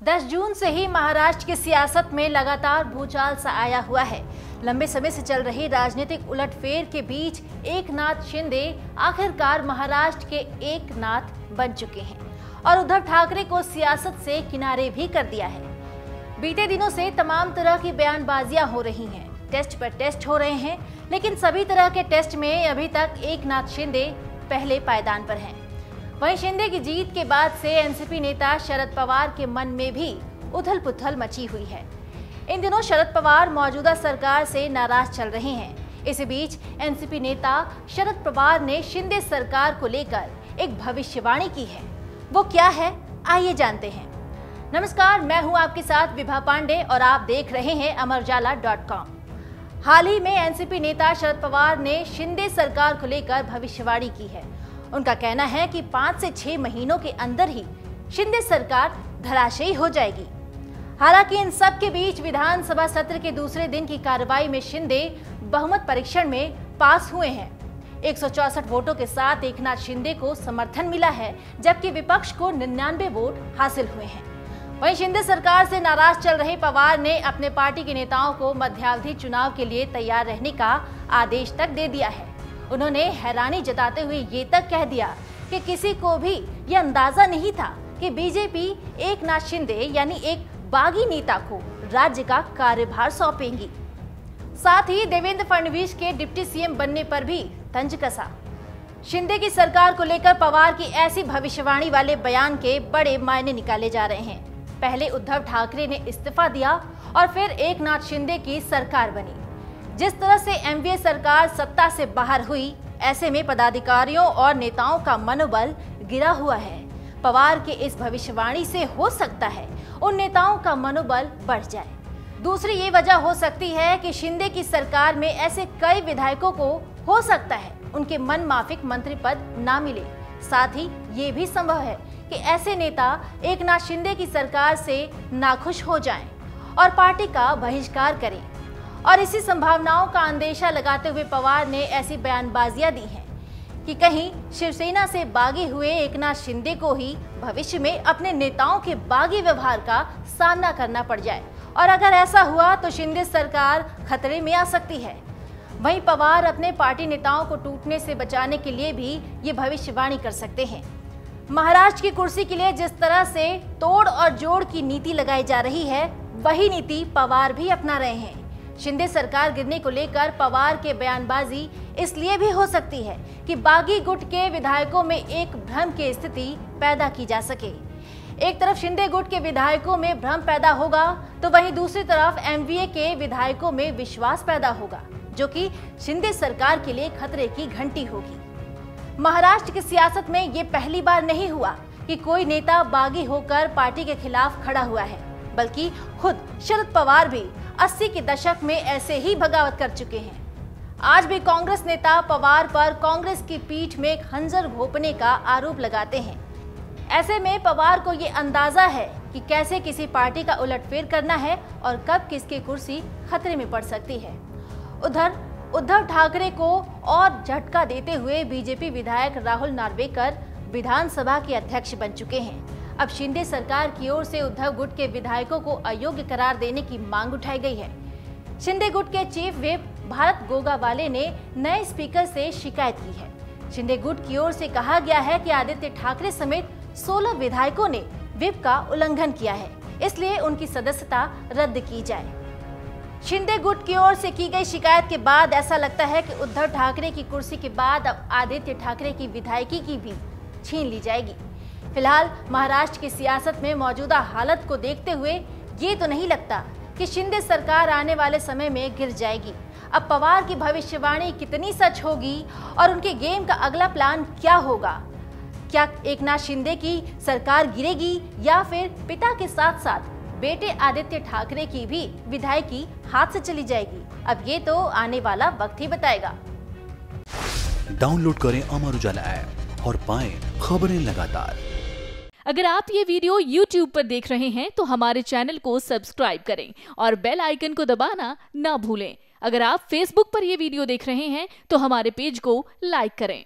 10 जून से ही महाराष्ट्र की सियासत में लगातार भूचाल सा आया हुआ है। लंबे समय से चल रही राजनीतिक उलटफेर के बीच एकनाथ शिंदे आखिरकार महाराष्ट्र के एकनाथ बन चुके हैं और उद्धव ठाकरे को सियासत से किनारे भी कर दिया है। बीते दिनों से तमाम तरह की बयानबाजियां हो रही हैं, टेस्ट पर टेस्ट हो रहे हैं, लेकिन सभी तरह के टेस्ट में अभी तक एकनाथ शिंदे पहले पायदान पर हैं। वहीं शिंदे की जीत के बाद से एनसीपी नेता शरद पवार के मन में भी उथल-पुथल मची हुई है। इन दिनों शरद पवार मौजूदा सरकार से नाराज चल रहे हैं। इसी बीच एनसीपी नेता शरद पवार ने शिंदे सरकार को लेकर एक भविष्यवाणी की है। वो क्या है, आइए जानते हैं। नमस्कार, मैं हूं आपके साथ विभा पांडे और आप देख रहे हैं amarujala.com। हाल ही में एनसीपी नेता शरद पवार ने शिंदे सरकार को लेकर भविष्यवाणी की है। उनका कहना है कि 5 से 6 महीनों के अंदर ही शिंदे सरकार धराशायी हो जाएगी। हालांकि इन सब के बीच विधानसभा सत्र के दूसरे दिन की कार्रवाई में शिंदे बहुमत परीक्षण में पास हुए हैं। 164 वोटों के साथ एकनाथ शिंदे को समर्थन मिला है, जबकि विपक्ष को 99 वोट हासिल हुए हैं। वहीं शिंदे सरकार से नाराज चल रहे पवार ने अपने पार्टी के नेताओं को मध्यावधि चुनाव के लिए तैयार रहने का आदेश तक दे दिया है। उन्होंने हैरानी जताते हुए ये तक कह दिया कि किसी को भी ये अंदाजा नहीं था कि बीजेपी एकनाथ शिंदे यानी एक बागी नेता को राज्य का कार्यभार सौंपेंगी। साथ ही देवेंद्र फडणवीस के डिप्टी सीएम बनने पर भी तंज कसा। शिंदे की सरकार को लेकर पवार की ऐसी भविष्यवाणी वाले बयान के बड़े मायने निकाले जा रहे हैं। पहले उद्धव ठाकरे ने इस्तीफा दिया और फिर एकनाथ शिंदे की सरकार बनी। जिस तरह से एमवीए सरकार सत्ता से बाहर हुई, ऐसे में पदाधिकारियों और नेताओं का मनोबल गिरा हुआ है। पवार के इस भविष्यवाणी से हो सकता है उन नेताओं का मनोबल बढ़ जाए। दूसरी ये वजह हो सकती है कि शिंदे की सरकार में ऐसे कई विधायकों को हो सकता है उनके मन माफिक मंत्री पद ना मिले। साथ ही ये भी संभव है कि ऐसे नेता एकनाथ शिंदे की सरकार से नाखुश हो जाएं और पार्टी का बहिष्कार करें। और इसी संभावनाओं का अंदेशा लगाते हुए पवार ने ऐसी बयानबाजियां दी हैं कि कहीं शिवसेना से बागी हुए एकनाथ शिंदे को ही भविष्य में अपने नेताओं के बागी व्यवहार का सामना करना पड़ जाए, और अगर ऐसा हुआ तो शिंदे सरकार खतरे में आ सकती है। वहीं पवार अपने पार्टी नेताओं को टूटने से बचाने के लिए भी ये भविष्यवाणी कर सकते हैं। महाराष्ट्र की कुर्सी के लिए जिस तरह से तोड़ और जोड़ की नीति लगाई जा रही है, वही नीति पवार भी अपना रहे हैं। शिंदे सरकार गिरने को लेकर पवार के बयानबाजी इसलिए भी हो सकती है कि बागी गुट के विधायकों में एक भ्रम की स्थिति पैदा की जा सके। एक तरफ शिंदे गुट के विधायकों में भ्रम पैदा होगा तो वहीं दूसरी तरफ एमवीए के विधायकों में विश्वास पैदा होगा, जो कि शिंदे सरकार के लिए खतरे की घंटी होगी। महाराष्ट्र की सियासत में ये पहली बार नहीं हुआ कि कोई नेता बागी होकर पार्टी के खिलाफ खड़ा हुआ है, बल्कि खुद शरद पवार भी 80 के दशक में ऐसे ही बगावत कर चुके हैं। आज भी कांग्रेस नेता पवार पर कांग्रेस की पीठ में खंजर घोंपने का आरोप लगाते हैं। ऐसे में पवार को ये अंदाजा है कि कैसे किसी पार्टी का उलटफेर करना है और कब किसकी कुर्सी खतरे में पड़ सकती है। उधर उद्धव ठाकरे को और झटका देते हुए बीजेपी विधायक राहुल नार्वेकर विधानसभा के अध्यक्ष बन चुके हैं। अब शिंदे सरकार की ओर से उद्धव गुट के विधायकों को अयोग्य करार देने की मांग उठाई गई है। शिंदे गुट के चीफ व्हिप भारत गोगावाले ने नए स्पीकर से शिकायत की है। शिंदे गुट की ओर से कहा गया है कि आदित्य ठाकरे समेत 16 विधायकों ने व्हिप का उल्लंघन किया है, इसलिए उनकी सदस्यता रद्द की जाए। शिंदे गुट की ओर से की गई शिकायत के बाद ऐसा लगता है कि उद्धव ठाकरे की कुर्सी के बाद अब आदित्य ठाकरे की विधायकी की भी छीन ली जाएगी। फिलहाल महाराष्ट्र की सियासत में मौजूदा हालत को देखते हुए ये तो नहीं लगता कि शिंदे सरकार आने वाले समय में गिर जाएगी। अब पवार की भविष्यवाणी कितनी सच होगी और उनके गेम का अगला प्लान क्या होगा? क्या एकनाथ शिंदे की सरकार गिरेगी या फिर पिता के साथ साथ बेटे आदित्य ठाकरे की भी विधायकी हाथ से चली जाएगी? अब ये तो आने वाला वक्त ही बताएगा। डाउनलोड करें अमर उजाला ऐप और पाएं खबरें लगातार। अगर आप ये वीडियो YouTube पर देख रहे हैं तो हमारे चैनल को सब्सक्राइब करें और बेल आइकन को दबाना ना भूलें। अगर आप Facebook पर ये वीडियो देख रहे हैं तो हमारे पेज को लाइक करें।